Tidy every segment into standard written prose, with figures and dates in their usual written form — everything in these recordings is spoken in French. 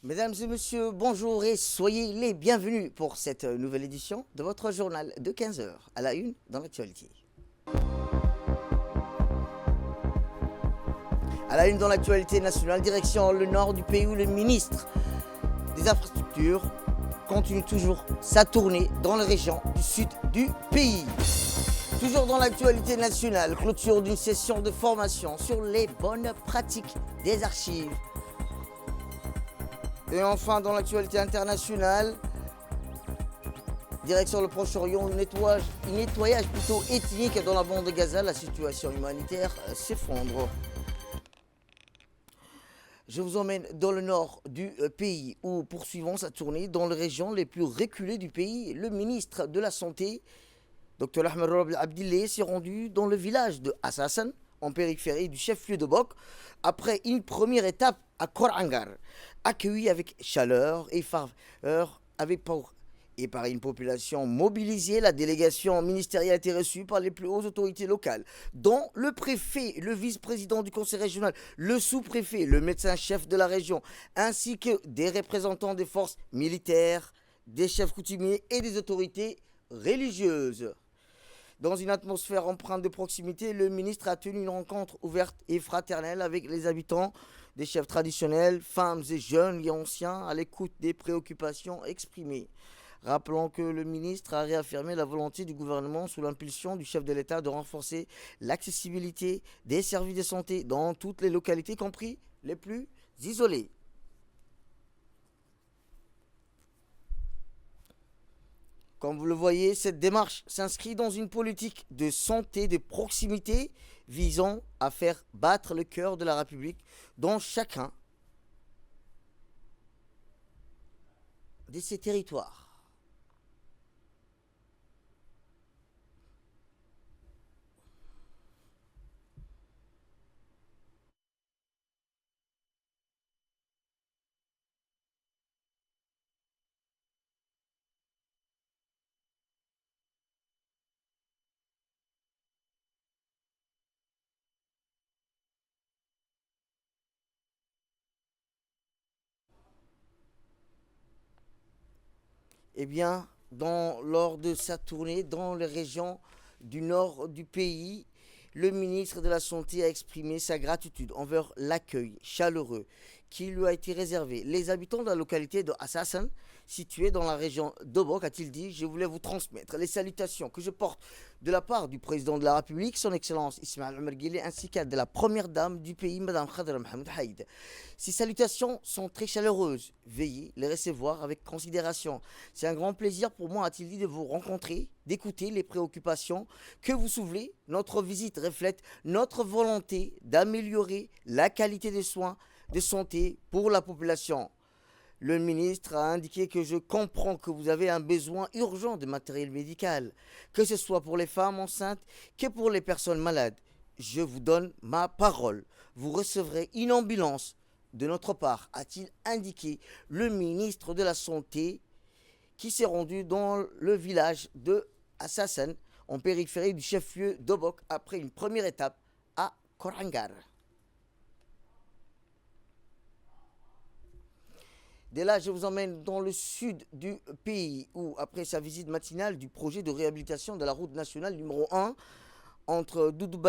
Mesdames et messieurs, bonjour et soyez les bienvenus pour cette nouvelle édition de votre journal de 15 heures à la une dans l'actualité. À la une dans l'actualité nationale, direction le nord du pays où le ministre des Infrastructures continue toujours sa tournée dans les régions du sud du pays. Toujours dans l'actualité nationale, clôture d'une session de formation sur les bonnes pratiques des archives. Et enfin, dans l'actualité internationale, direction le Proche-Orient, nettoyage plutôt ethnique dans la bande de Gaza, la situation humanitaire s'effondre. Je vous emmène dans le nord du pays où, poursuivant sa tournée dans les régions les plus reculées du pays, le ministre de la Santé, Dr Ahmed Rob Abdillah, s'est rendu dans le village de Assassin, en périphérie du chef-lieu de Bok, après une première étape à Korangar, accueilli avec chaleur et faveur et par une population mobilisée. La délégation ministérielle a été reçue par les plus hautes autorités locales, dont le préfet, le vice-président du conseil régional, le sous-préfet, le médecin-chef de la région, ainsi que des représentants des forces militaires, des chefs coutumiers et des autorités religieuses. Dans une atmosphère empreinte de proximité, le ministre a tenu une rencontre ouverte et fraternelle avec les habitants, des chefs traditionnels, femmes et jeunes et anciens, à l'écoute des préoccupations exprimées. Rappelons que le ministre a réaffirmé la volonté du gouvernement, sous l'impulsion du chef de l'État, de renforcer l'accessibilité des services de santé dans toutes les localités, y compris les plus isolées. Comme vous le voyez, cette démarche s'inscrit dans une politique de santé de proximité visant à faire battre le cœur de la République dans chacun de ses territoires. Eh bien, lors de sa tournée dans les régions du nord du pays, le ministre de la Santé a exprimé sa gratitude envers l'accueil chaleureux qui lui a été réservé. Les habitants de la localité de Assassin, située dans la région d'Obok, a-t-il dit, je voulais vous transmettre les salutations que je porte de la part du président de la République, son Excellence Ismaël Omar Guelleh, ainsi qu'à de la première dame du pays, Madame Khadra Mohamed Haïd. Ces salutations sont très chaleureuses. Veuillez les recevoir avec considération. C'est un grand plaisir pour moi, a-t-il dit, de vous rencontrer, d'écouter les préoccupations que vous soulevez. Notre visite reflète notre volonté d'améliorer la qualité des soins de santé pour la population. Le ministre a indiqué que je comprends que vous avez un besoin urgent de matériel médical, que ce soit pour les femmes enceintes que pour les personnes malades. Je vous donne ma parole. Vous recevrez une ambulance de notre part, a-t-il indiqué le ministre de la Santé qui s'est rendu dans le village de Assassin, en périphérie du chef-lieu d'Obok, après une première étape à Korangar. Dès là, je vous emmène dans le sud du pays où, après sa visite matinale du projet de réhabilitation de la route nationale numéro 1 entre Doudou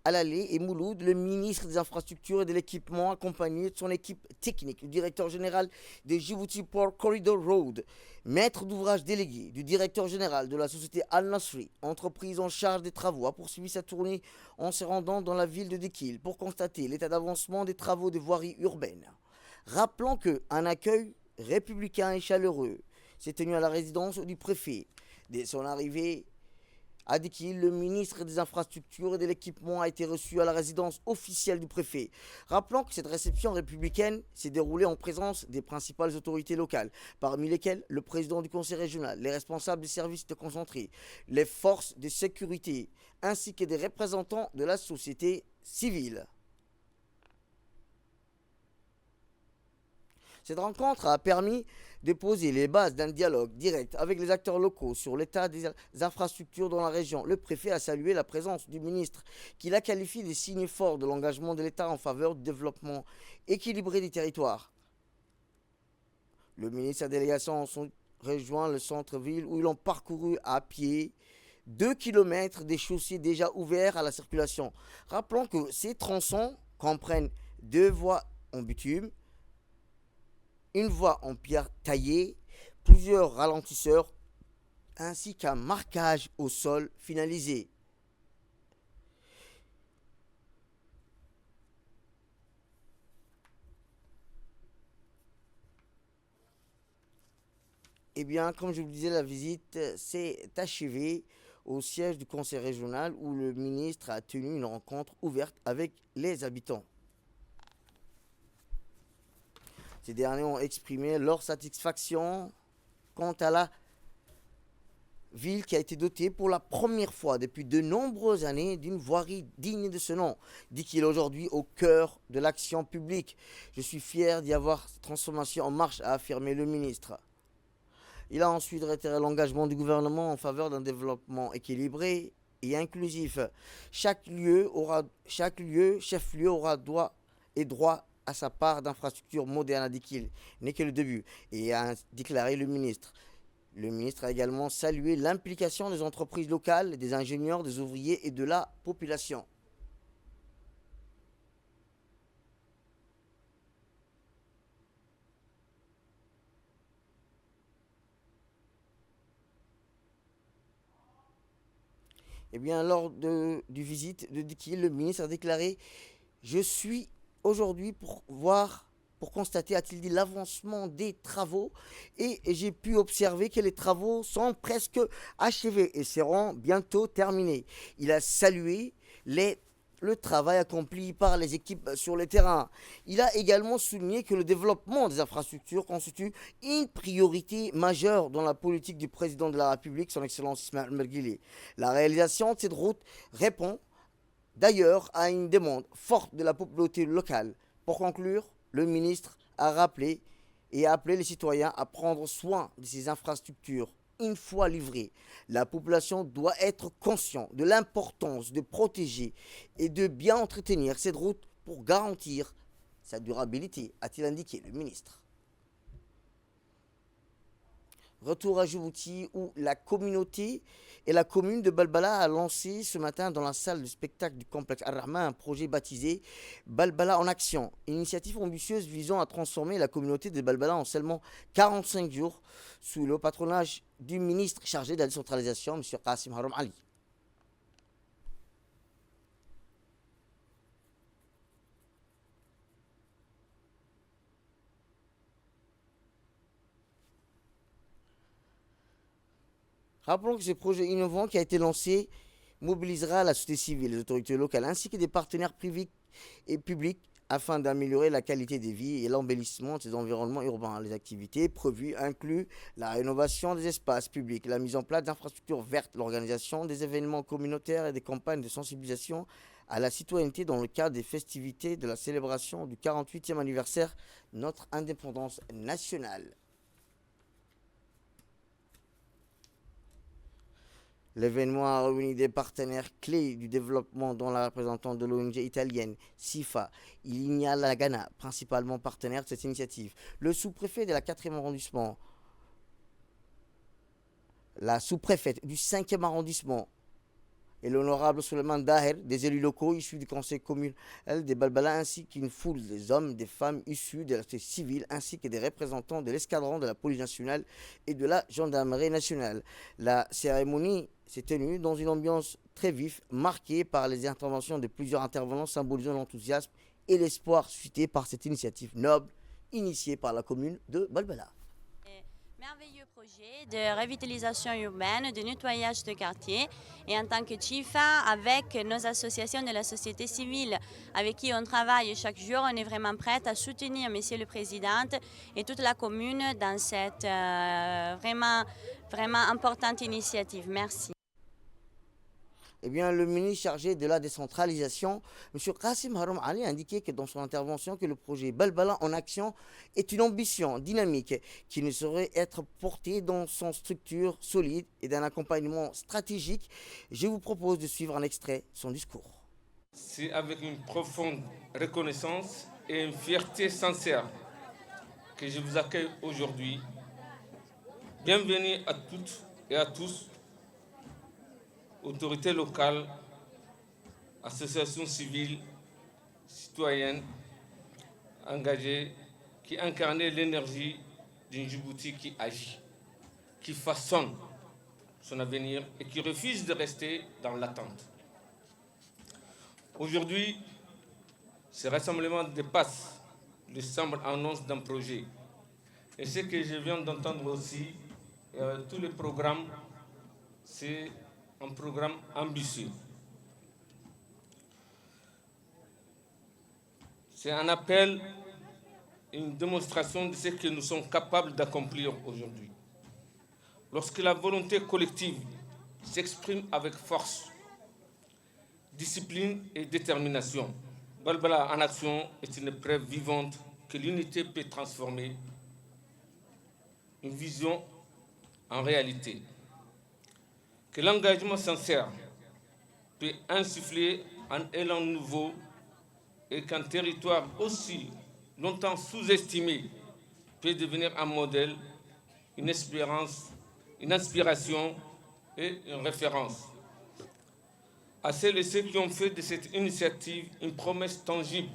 Alalé et Mouloud, le ministre des Infrastructures et de l'Équipement, accompagné de son équipe technique, le directeur général de Djibouti Port Corridor Road, maître d'ouvrage délégué du directeur général de la société Al-Nasri, entreprise en charge des travaux, a poursuivi sa tournée en se rendant dans la ville de Dekil pour constater l'état d'avancement des travaux de voirie urbaine. Rappelons qu'un accueil républicain et chaleureux s'est tenu à la résidence du préfet. Dès son arrivée à Dekil, le ministre des Infrastructures et de l'Équipement a été reçu à la résidence officielle du préfet. Rappelons que cette réception républicaine s'est déroulée en présence des principales autorités locales, parmi lesquelles le président du conseil régional, les responsables des services déconcentrés, les forces de sécurité, ainsi que des représentants de la société civile. Cette rencontre a permis de poser les bases d'un dialogue direct avec les acteurs locaux sur l'état des infrastructures dans la région. Le préfet a salué la présence du ministre, qu'il a qualifié de signe fort de l'engagement de l'État en faveur du développement équilibré des territoires. Le ministre et la délégation ont rejoint le centre-ville où ils ont parcouru à pied 2 kilomètres des chaussées déjà ouverts à la circulation. Rappelons que ces tronçons comprennent 2 voies en bitume, une voie en pierre taillée, plusieurs ralentisseurs ainsi qu'un marquage au sol finalisé. Eh bien, comme je vous disais, la visite s'est achevée au siège du conseil régional où le ministre a tenu une rencontre ouverte avec les habitants. Ces derniers ont exprimé leur satisfaction quant à la ville qui a été dotée pour la première fois depuis de nombreuses années d'une voirie digne de ce nom, dit qu'il est aujourd'hui au cœur de l'action publique. Je suis fier d'y avoir cette transformation en marche, a affirmé le ministre. Il a ensuite réitéré l'engagement du gouvernement en faveur d'un développement équilibré et inclusif. Chaque chef-lieu aura droit à sa part d'infrastructures modernes, a dit qu'il n'est que le début, et a déclaré le ministre. Le ministre a également salué l'implication des entreprises locales, des ingénieurs, des ouvriers et de la population. Eh bien, lors du visite de Dikil, le ministre a déclaré « Je suis aujourd'hui pour constater, a-t-il dit, l'avancement des travaux et j'ai pu observer que les travaux sont presque achevés et seront bientôt terminés. » Il a salué le travail accompli par les équipes sur le terrain. Il a également souligné que le développement des infrastructures constitue une priorité majeure dans la politique du président de la République, son Excellence Ismaël Mergueli. La réalisation de cette route répond d'ailleurs à une demande forte de la communauté locale. Pour conclure, le ministre a rappelé et a appelé les citoyens à prendre soin de ces infrastructures. Une fois livrées, la population doit être consciente de l'importance de protéger et de bien entretenir cette route pour garantir sa durabilité, a-t-il indiqué le ministre. Retour à Djibouti où la communauté et la commune de Balbala a lancé ce matin dans la salle de spectacle du complexe Ar-Rahman un projet baptisé Balbala en action. Une initiative ambitieuse visant à transformer la communauté de Balbala en seulement 45 jours sous le patronage du ministre chargé de la décentralisation, M. Qassim Haroum Ali. Rappelons que ce projet innovant qui a été lancé mobilisera la société civile, les autorités locales ainsi que des partenaires privés et publics afin d'améliorer la qualité de vie et l'embellissement de ces environnements urbains. Les activités prévues incluent la rénovation des espaces publics, la mise en place d'infrastructures vertes, l'organisation des événements communautaires et des campagnes de sensibilisation à la citoyenneté dans le cadre des festivités de la célébration du 48e anniversaire de notre indépendance nationale. L'événement a réuni des partenaires clés du développement dont la représentante de l'ONG italienne, SIFA, Iligna Lagana, principalement partenaire de cette initiative. Le sous-préfet de la 4e arrondissement, la sous-préfète du 5e arrondissement et l'honorable Souleymane Daher, des élus locaux issus du conseil communal des Balbala, ainsi qu'une foule des hommes, des femmes issus de la société civile, ainsi que des représentants de l'escadron de la police nationale et de la gendarmerie nationale. La cérémonie s'est tenue dans une ambiance très vive, marquée par les interventions de plusieurs intervenants symbolisant l'enthousiasme et l'espoir suscité par cette initiative noble, initiée par la commune de Balbala. Merveilleux projet de revitalisation urbaine, de nettoyage de quartier. Et en tant que CHIFA, avec nos associations de la société civile avec qui on travaille chaque jour, on est vraiment prête à soutenir Monsieur le Président et toute la commune dans cette vraiment importante initiative. Merci. Eh bien, le ministre chargé de la décentralisation, M. Qassim Haroum Ali, a indiqué que dans son intervention que le projet Balbala en action est une ambition dynamique qui ne saurait être portée dans son structure solide et d'un accompagnement stratégique. Je vous propose de suivre un extrait de son discours. C'est avec une profonde reconnaissance et une fierté sincère que je vous accueille aujourd'hui. Bienvenue à toutes et à tous, autorités locales, associations civiles, citoyennes, engagées, qui incarnent l'énergie d'une Djibouti qui agit, qui façonne son avenir et qui refuse de rester dans l'attente. Aujourd'hui, ce rassemblement dépasse le simple annonce d'un projet. Et ce que je viens d'entendre aussi, tous les programmes, c'est un programme ambitieux. C'est un appel, une démonstration de ce que nous sommes capables d'accomplir aujourd'hui. Lorsque la volonté collective s'exprime avec force, discipline et détermination, Balbala en action est une preuve vivante que l'unité peut transformer une vision en réalité, que l'engagement sincère peut insuffler un élan nouveau et qu'un territoire aussi longtemps sous-estimé peut devenir un modèle, une espérance, une inspiration et une référence. À celles et ceux qui ont fait de cette initiative une promesse tangible,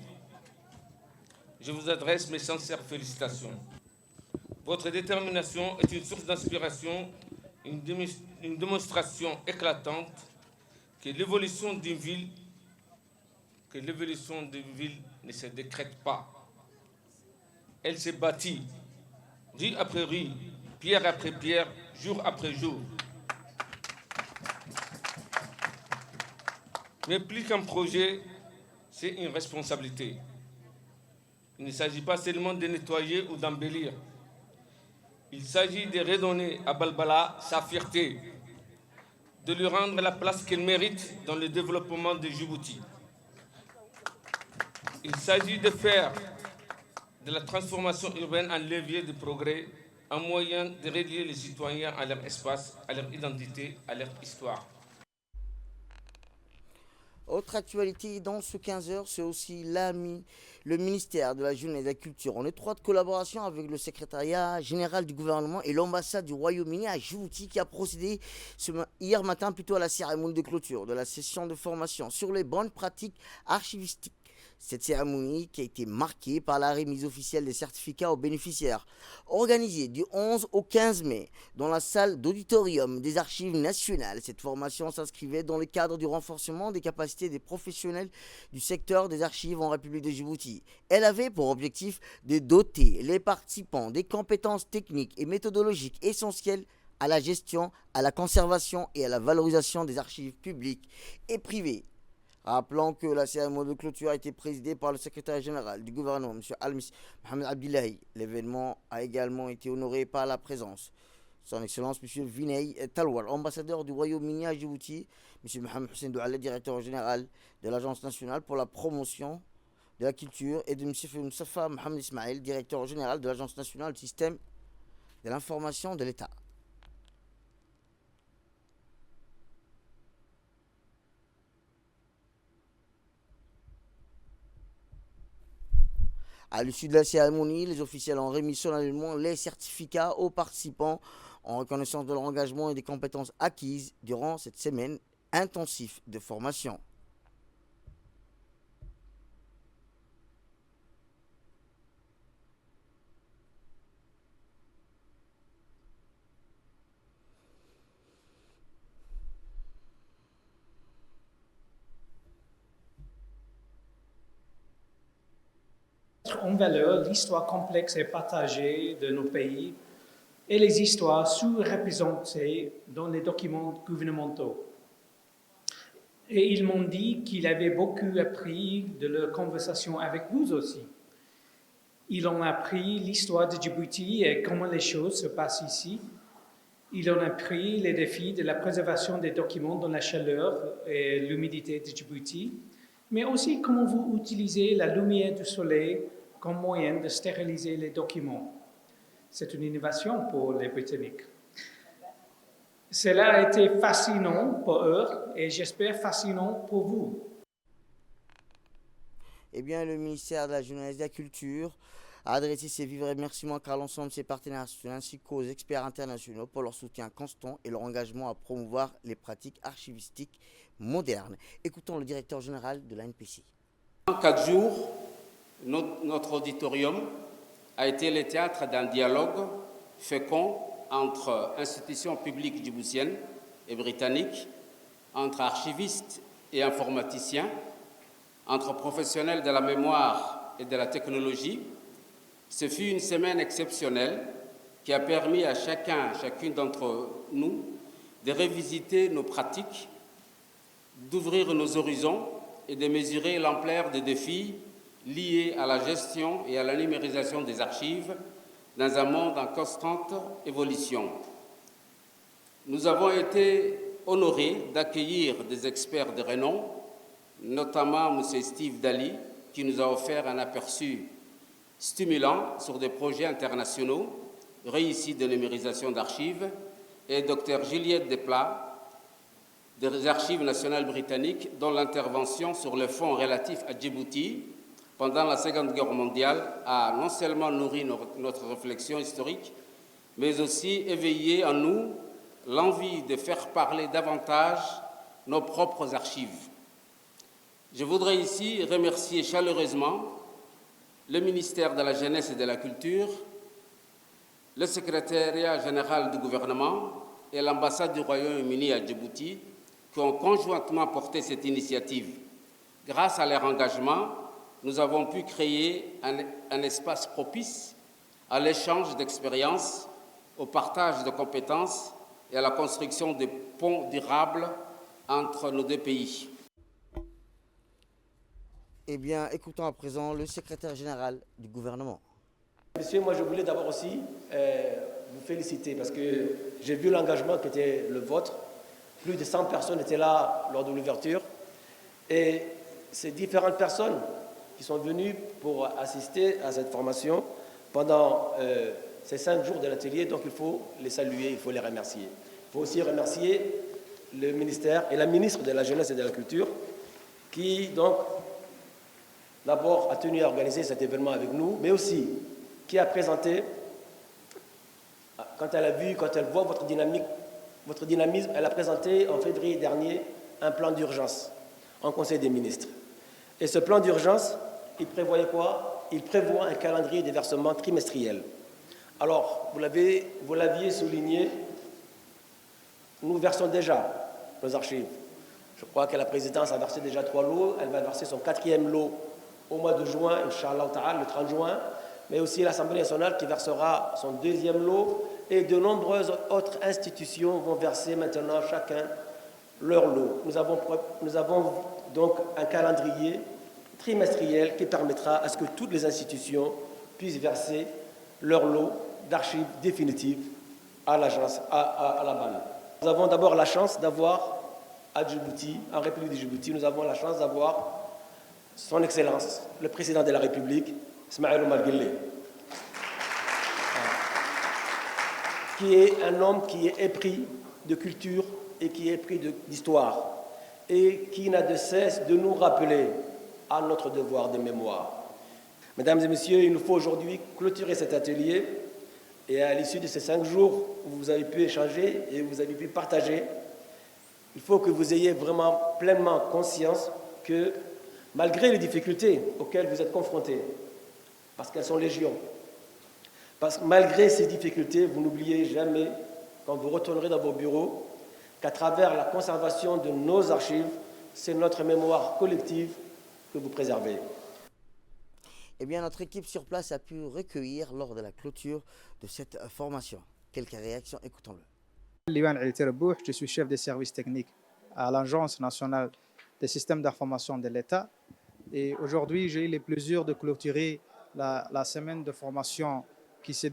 je vous adresse mes sincères félicitations. Votre détermination est une source d'inspiration, une démonstration éclatante que l'évolution d'une ville ne se décrète pas. Elle se bâtit, rue après rue, pierre après pierre, jour après jour. Mais plus qu'un projet, c'est une responsabilité. Il ne s'agit pas seulement de nettoyer ou d'embellir. Il s'agit de redonner à Balbala sa fierté, de lui rendre la place qu'elle mérite dans le développement de Djibouti. Il s'agit de faire de la transformation urbaine un levier de progrès, un moyen de relier les citoyens à leur espace, à leur identité, à leur histoire. Autre actualité dans ce 15h, c'est aussi le ministère de la Jeunesse et de la Culture, en étroite collaboration avec le secrétariat général du gouvernement et l'ambassade du Royaume-Uni à Djibouti, qui a procédé hier matin plutôt à la cérémonie de clôture de la session de formation sur les bonnes pratiques archivistiques. Cette cérémonie qui a été marquée par la remise officielle des certificats aux bénéficiaires, organisée du 11 au 15 mai dans la salle d'auditorium des Archives nationales. Cette formation s'inscrivait dans le cadre du renforcement des capacités des professionnels du secteur des archives en République de Djibouti. Elle avait pour objectif de doter les participants des compétences techniques et méthodologiques essentielles à la gestion, à la conservation et à la valorisation des archives publiques et privées. Rappelons que la cérémonie de clôture a été présidée par le secrétaire général du gouvernement, M. Al-Mis Mohamed Abdillahi. L'événement a également été honoré par la présence Son Excellence M. Vinay Talwar, ambassadeur du Royaume-Uni à Djibouti, M. Mohamed Hussein Douale, directeur général de l'Agence nationale pour la promotion de la culture, et de M. Moussafa Mohamed Ismail, directeur général de l'Agence nationale du système de l'information de l'État. À l'issue de la cérémonie, les officiels ont remis solennellement les certificats aux participants en reconnaissance de leur engagement et des compétences acquises durant cette semaine intensive de formation. En valeur l'histoire complexe et partagée de nos pays et les histoires sous-représentées dans les documents gouvernementaux. Et ils m'ont dit qu'ils avaient beaucoup appris de leur conversation avec vous aussi. Ils ont appris l'histoire de Djibouti et comment les choses se passent ici. Ils ont appris les défis de la préservation des documents dans la chaleur et l'humidité de Djibouti, mais aussi comment vous utilisez la lumière du soleil comme moyen de stériliser les documents. C'est une innovation pour les Britanniques. Cela a été fascinant pour eux et j'espère fascinant pour vous. Eh bien, le ministère de la Jeunesse et de la Culture a adressé ses vifs remerciements à l'ensemble de ses partenaires nationaux ainsi qu'aux experts internationaux pour leur soutien constant et leur engagement à promouvoir les pratiques archivistiques modernes. Écoutons le directeur général de l'ANPC. En 4 jours, notre auditorium a été le théâtre d'un dialogue fécond entre institutions publiques djiboutiennes et britanniques, entre archivistes et informaticiens, entre professionnels de la mémoire et de la technologie. Ce fut une semaine exceptionnelle qui a permis à chacune d'entre nous de revisiter nos pratiques, d'ouvrir nos horizons et de mesurer l'ampleur des défis liés à la gestion et à la numérisation des archives dans un monde en constante évolution. Nous avons été honorés d'accueillir des experts de renom, notamment M. Steve Daly, qui nous a offert un aperçu stimulant sur des projets internationaux réussis de numérisation d'archives, et Dr Juliette Desplat, des Archives nationales britanniques, dont l'intervention sur le fonds relatif à Djibouti pendant la Seconde Guerre mondiale a non seulement nourri notre réflexion historique, mais aussi éveillé en nous l'envie de faire parler davantage nos propres archives. Je voudrais ici remercier chaleureusement le ministère de la Jeunesse et de la Culture, le secrétariat général du gouvernement et l'ambassade du Royaume-Uni à Djibouti qui ont conjointement porté cette initiative. Grâce à leur engagement, nous avons pu créer un espace propice à l'échange d'expériences, au partage de compétences et à la construction de ponts durables entre nos deux pays. Eh bien, écoutons à présent le secrétaire général du gouvernement. Monsieur, moi je voulais d'abord aussi vous féliciter parce que j'ai vu l'engagement qui était le vôtre. Plus de 100 personnes étaient là lors de l'ouverture et ces différentes personnes qui sont venues pour assister à cette formation pendant ces 5 jours de l'atelier, donc il faut les saluer, il faut les remercier. Il faut aussi remercier le ministère et la ministre de la Jeunesse et de la Culture qui donc d'abord a tenu à organiser cet événement avec nous, mais aussi qui a présenté, quand elle voit votre dynamisme, elle a présenté en février dernier un plan d'urgence en Conseil des ministres. Et ce plan d'urgence, il prévoyait quoi? Il prévoit un calendrier de versement trimestriel. Alors, vous l'aviez souligné, nous versons déjà nos archives. Je crois que la présidence a versé déjà 3 lots, elle va verser son 4e lot au mois de juin, Inch'Allah Ta'ala, le 30 juin, mais aussi l'Assemblée nationale qui versera son 2e lot, et de nombreuses autres institutions vont verser maintenant chacun leur lot. Nous avons donc un calendrier trimestriel qui permettra à ce que toutes les institutions puissent verser leur lot d'archives définitives à l'agence, à la BAN. Nous avons d'abord la chance d'avoir à Djibouti, en République de Djibouti, nous avons la chance d'avoir Son Excellence, le Président de la République, Ismaël Omar Guelleh, qui est un homme qui est épris de culture et qui est épris d'histoire et qui n'a de cesse de nous rappeler à notre devoir de mémoire. Mesdames et messieurs, il nous faut aujourd'hui clôturer cet atelier et à l'issue de ces 5 jours où vous avez pu échanger et où vous avez pu partager, il faut que vous ayez vraiment pleinement conscience que malgré les difficultés auxquelles vous êtes confrontés, parce qu'elles sont légion, parce que malgré ces difficultés, vous n'oubliez jamais, quand vous retournerez dans vos bureaux, qu'à travers la conservation de nos archives, c'est notre mémoire collective que vous préservez. Eh bien, notre équipe sur place a pu recueillir lors de la clôture de cette formation. Quelques réactions, écoutons-le. Liwan El Terbouh, je suis chef des services techniques à l'Agence nationale des systèmes d'information de l'État. Et aujourd'hui, j'ai eu le plaisir de clôturer la semaine de formation qui s'est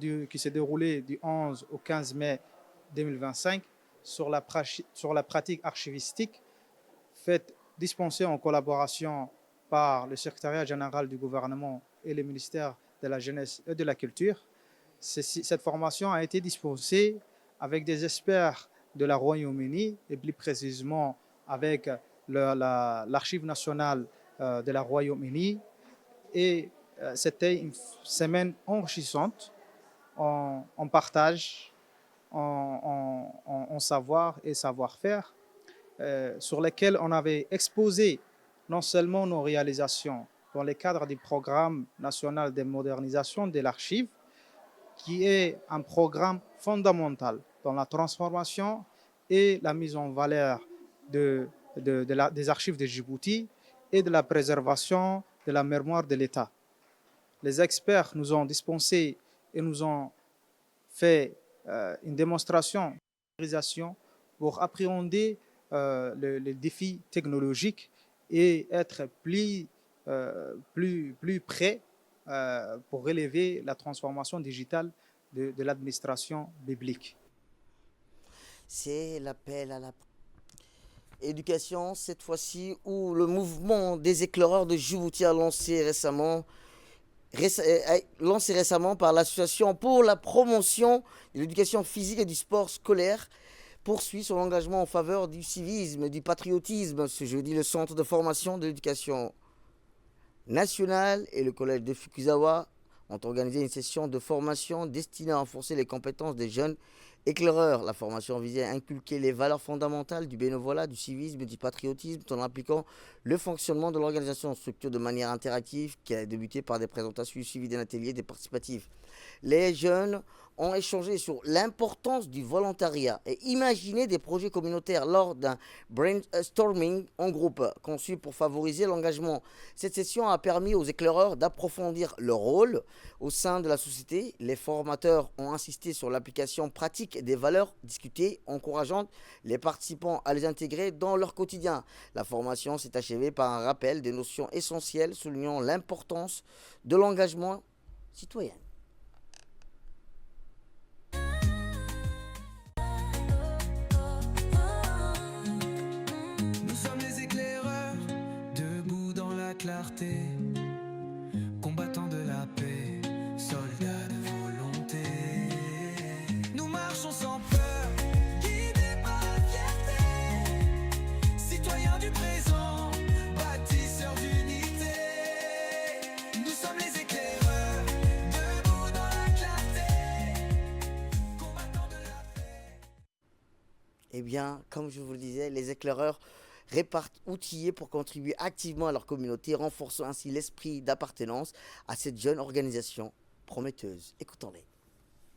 déroulée du 11 au 15 mai 2025 sur la pratique archivistique dispensée en collaboration par le secrétariat général du gouvernement et le ministère de la Jeunesse et de la Culture. Cette formation a été dispensée avec des experts de la Royaume-Uni et plus précisément avec l'Archive nationale de la Royaume-Uni et C'était une semaine enrichissante en partage, en savoir et savoir-faire, sur lesquels on avait exposé non seulement nos réalisations dans le cadre du programme national de modernisation de l'archive, qui est un programme fondamental dans la transformation et la mise en valeur des archives de Djibouti et de la préservation de la mémoire de l'État. Les experts nous ont dispensé et nous ont fait une démonstration pour appréhender les défis technologiques et être plus prêts pour relever la transformation digitale de l'administration publique. C'est l'appel à la éducation, cette fois-ci, où le mouvement des éclaireurs de Djibouti a lancé récemment par l'Association pour la promotion de l'éducation physique et du sport scolaire, poursuit son engagement en faveur du civisme, du patriotisme. Ce jeudi, le Centre de formation de l'éducation nationale et le Collège de Fukuzawa ont organisé une session de formation destinée à renforcer les compétences des jeunes éclaireurs. La formation visait à inculquer les valeurs fondamentales du bénévolat, du civisme et du patriotisme, tout en impliquant le fonctionnement de l'organisation en structure de manière interactive, qui a débuté par des présentations suivies d'un atelier des participatifs. Les jeunes ont échangé sur l'importance du volontariat et imaginé des projets communautaires lors d'un brainstorming en groupe conçu pour favoriser l'engagement. Cette session a permis aux éclaireurs d'approfondir leur rôle au sein de la société. Les formateurs ont insisté sur l'application pratique des valeurs discutées, encourageant les participants à les intégrer dans leur quotidien. La formation s'est achevée par un rappel des notions essentielles, soulignant l'importance de l'engagement citoyen. Clarté, combattants de la paix, soldats de volonté. Nous marchons sans peur, guidés par la fierté, citoyens du présent, bâtisseurs d'unité. Nous sommes les éclaireurs, debout dans la clarté, combattants de la paix. Eh bien, comme je vous le disais, les éclaireurs répartent outillés pour contribuer activement à leur communauté, renforçant ainsi l'esprit d'appartenance à cette jeune organisation prometteuse. Écoutons-les.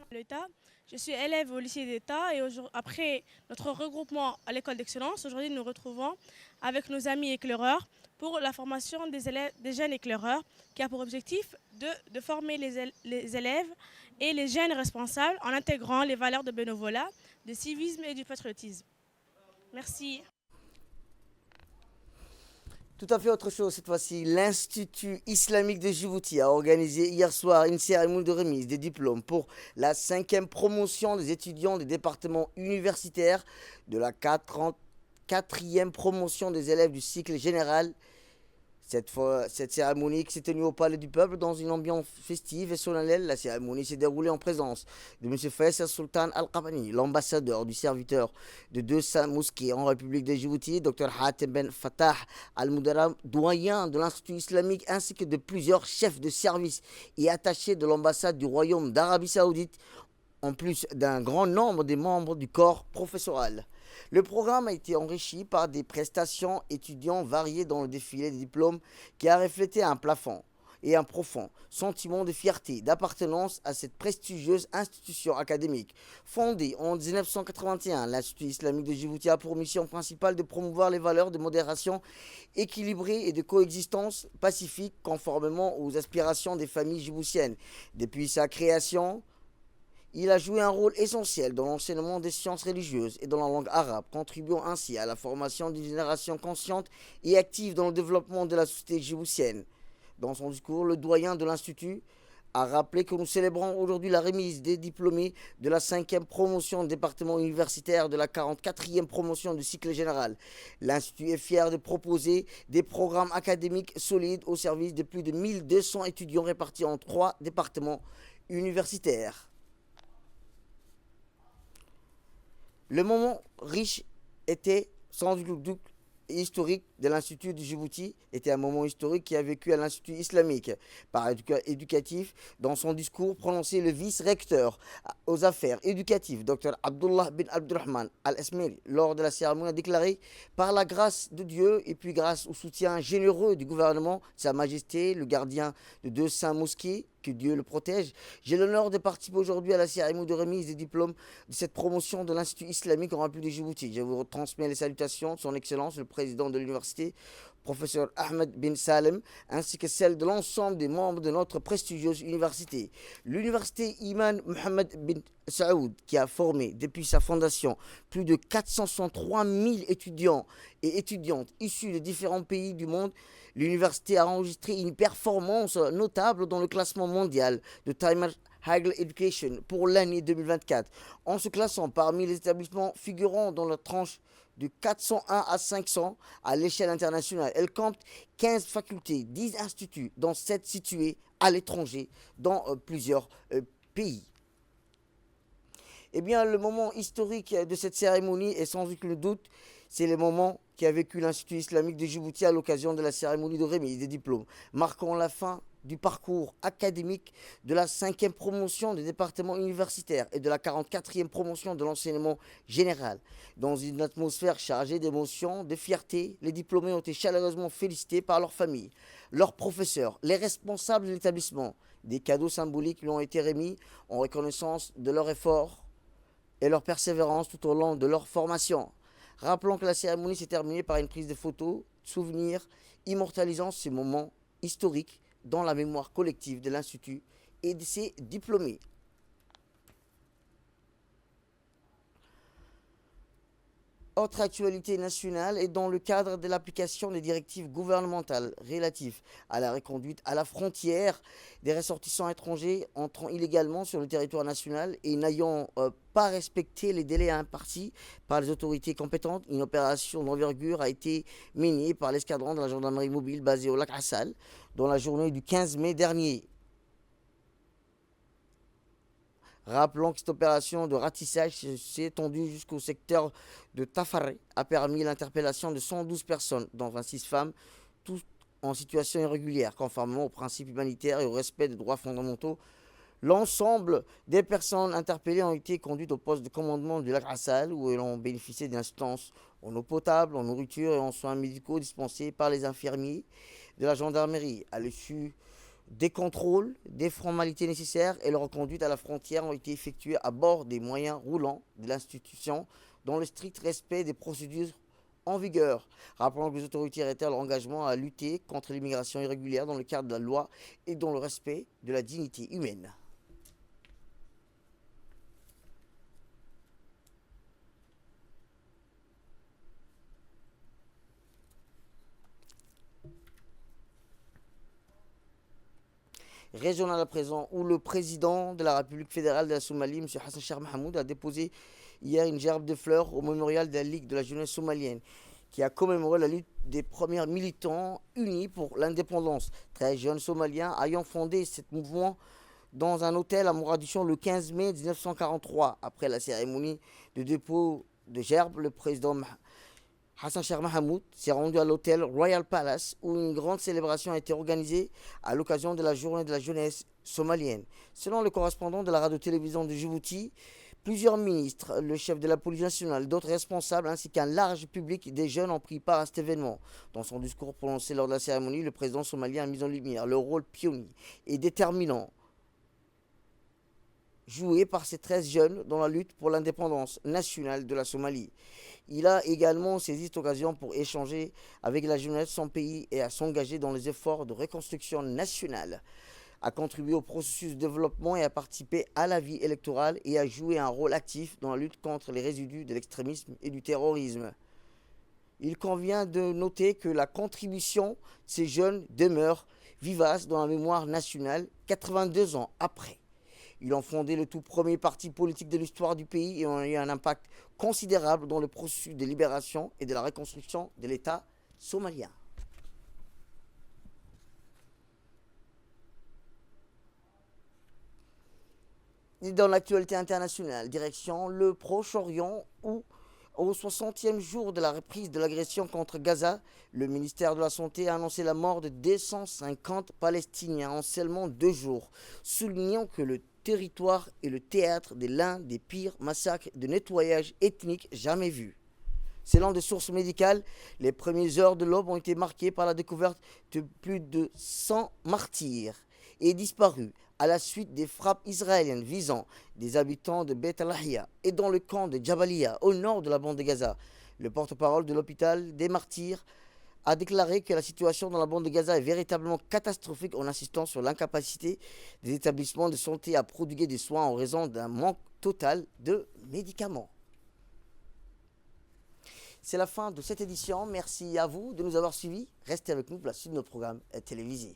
L'État, je suis élève au lycée d'État et après notre regroupement à l'école d'excellence, aujourd'hui nous nous retrouvons avec nos amis éclaireurs pour la formation des jeunes éclaireurs qui a pour objectif de former les élèves et les jeunes responsables en intégrant les valeurs de bénévolat, de civisme et du patriotisme. Merci. Tout à fait autre chose cette fois-ci. L'Institut islamique de Djibouti a organisé hier soir une cérémonie de remise des diplômes pour la 5e promotion des étudiants des départements universitaires de la 4e promotion des élèves du cycle général. Cette cérémonie qui s'est tenue au Palais du Peuple dans une ambiance festive et solennelle. La cérémonie s'est déroulée en présence de M. Faisal Sultan Al-Qabani, l'ambassadeur du serviteur de 200 mosquées en République de Djibouti, Dr Hatem Ben Fattah Al-Mudaram, doyen de l'Institut islamique, ainsi que de plusieurs chefs de service et attachés de l'ambassade du Royaume d'Arabie Saoudite, en plus d'un grand nombre des membres du corps professoral. Le programme a été enrichi par des prestations étudiants variées dans le défilé des diplômes qui a reflété un plafond et un profond sentiment de fierté, d'appartenance à cette prestigieuse institution académique. Fondée en 1981, l'Institut islamique de Djibouti a pour mission principale de promouvoir les valeurs de modération équilibrée et de coexistence pacifique conformément aux aspirations des familles djiboutiennes. Depuis sa création, il a joué un rôle essentiel dans l'enseignement des sciences religieuses et dans la langue arabe, contribuant ainsi à la formation d'une génération consciente et active dans le développement de la société djiboutienne. Dans son discours, le doyen de l'Institut a rappelé que nous célébrons aujourd'hui la remise des diplômés de la 5e promotion du département universitaire de la 44e promotion du cycle général. L'Institut est fier de proposer des programmes académiques solides au service de plus de 1200 étudiants répartis en 3 départements universitaires. Le moment riche était sans doute historique de l'Institut de Djibouti était un moment historique qui a vécu à l'Institut islamique par éducatif. Dans son discours prononcé, le vice-recteur aux affaires éducatives, Dr Abdullah bin Abdurrahman Al-Esmeri, lors de la cérémonie, a déclaré: par la grâce de Dieu et puis grâce au soutien généreux du gouvernement, Sa Majesté, le gardien de deux saints mosquées, que Dieu le protège, j'ai l'honneur de participer aujourd'hui à la cérémonie de remise des diplômes de cette promotion de l'Institut islamique en République de Djibouti. Je vous transmets les salutations de son Excellence, le président de l'université, professeur Ahmed bin Salem, ainsi que celles de l'ensemble des membres de notre prestigieuse université. L'université Imam Mohamed bin Saoud, qui a formé depuis sa fondation plus de 463 000 étudiants et étudiantes issus de différents pays du monde, l'université a enregistré une performance notable dans le classement mondial de Timer Higher Education pour l'année 2024, en se classant parmi les établissements figurant dans la tranche de 401 à 500 à l'échelle internationale. Elle compte 15 facultés, 10 instituts, dont 7 situés à l'étranger, dans plusieurs pays. Eh bien, le moment historique de cette cérémonie est sans aucun doute, c'est le moment qu'a vécu l'Institut islamique de Djibouti à l'occasion de la cérémonie de remise des diplômes, marquant la fin du parcours académique de la 5e promotion des départements universitaires et de la 44e promotion de l'enseignement général. Dans une atmosphère chargée d'émotions, de fierté, les diplômés ont été chaleureusement félicités par leurs familles, leurs professeurs, les responsables de l'établissement. Des cadeaux symboliques lui ont été remis en reconnaissance de leur effort et leur persévérance tout au long de leur formation. Rappelons que la cérémonie s'est terminée par une prise de photos, souvenirs, immortalisant ces moments historiques dans la mémoire collective de l'Institut et de ses diplômés. Autre actualité nationale est dans le cadre de l'application des directives gouvernementales relatives à la reconduite à la frontière des ressortissants étrangers entrant illégalement sur le territoire national et n'ayant pas respecté les délais impartis par les autorités compétentes. Une opération d'envergure a été menée par l'escadron de la gendarmerie mobile basée au lac Assal dans la journée du 15 mai dernier. Rappelons que cette opération de ratissage s'est étendue jusqu'au secteur de Tafaré, a permis l'interpellation de 112 personnes, dont 26 femmes, toutes en situation irrégulière, conformément aux principes humanitaires et au respect des droits fondamentaux. L'ensemble des personnes interpellées ont été conduites au poste de commandement du lac Assal, où elles ont bénéficié d'assistance en eau potable, en nourriture et en soins médicaux dispensés par les infirmiers de la gendarmerie. À l'issue des contrôles, des formalités nécessaires et leur reconduite à la frontière ont été effectuées à bord des moyens roulants de l'institution dans le strict respect des procédures en vigueur. Rappelons que les autorités réitèrent leur engagement à lutter contre l'immigration irrégulière dans le cadre de la loi et dans le respect de la dignité humaine. Régional à présent, où le président de la République fédérale de la Somalie, M. Hassan Sheikh Mohamud, a déposé hier une gerbe de fleurs au mémorial de la Ligue de la jeunesse somalienne, qui a commémoré la lutte des premiers militants unis pour l'indépendance. 13 jeunes somaliens ayant fondé ce mouvement dans un hôtel à Mogadiscio le 15 mai 1943. Après la cérémonie de dépôt de gerbe, le président Hassan Sheikh Mohamud s'est rendu à l'hôtel Royal Palace où une grande célébration a été organisée à l'occasion de la journée de la jeunesse somalienne. Selon le correspondant de la radio-télévision de Djibouti, plusieurs ministres, le chef de la police nationale, d'autres responsables ainsi qu'un large public des jeunes ont pris part à cet événement. Dans son discours prononcé lors de la cérémonie, le président somalien a mis en lumière le rôle pionnier et déterminant joué par ces 13 jeunes dans la lutte pour l'indépendance nationale de la Somalie. Il a également saisi cette occasion pour échanger avec la jeunesse de son pays et à s'engager dans les efforts de reconstruction nationale, à contribuer au processus de développement et à participer à la vie électorale et à jouer un rôle actif dans la lutte contre les résidus de l'extrémisme et du terrorisme. Il convient de noter que la contribution de ces jeunes demeure vivace dans la mémoire nationale 82 ans après. Ils ont fondé le tout premier parti politique de l'histoire du pays et ont eu un impact considérable dans le processus de libération et de la reconstruction de l'État somalien. Et dans l'actualité internationale, direction le Proche-Orient où Au 60e jour de la reprise de l'agression contre Gaza, le ministère de la Santé a annoncé la mort de 250 Palestiniens en seulement 2 jours, soulignant que le territoire est le théâtre de l'un des pires massacres de nettoyage ethnique jamais vus. Selon des sources médicales, les premières heures de l'aube ont été marquées par la découverte de plus de 100 martyrs et disparus à la suite des frappes israéliennes visant des habitants de Beit al-Lahia et dans le camp de Jabalia au nord de la bande de Gaza. Le porte-parole de l'hôpital des martyrs a déclaré que la situation dans la bande de Gaza est véritablement catastrophique en insistant sur l'incapacité des établissements de santé à prodiguer des soins en raison d'un manque total de médicaments. C'est la fin de cette édition. Merci à vous de nous avoir suivis. Restez avec nous pour la suite de nos programmes télévisés.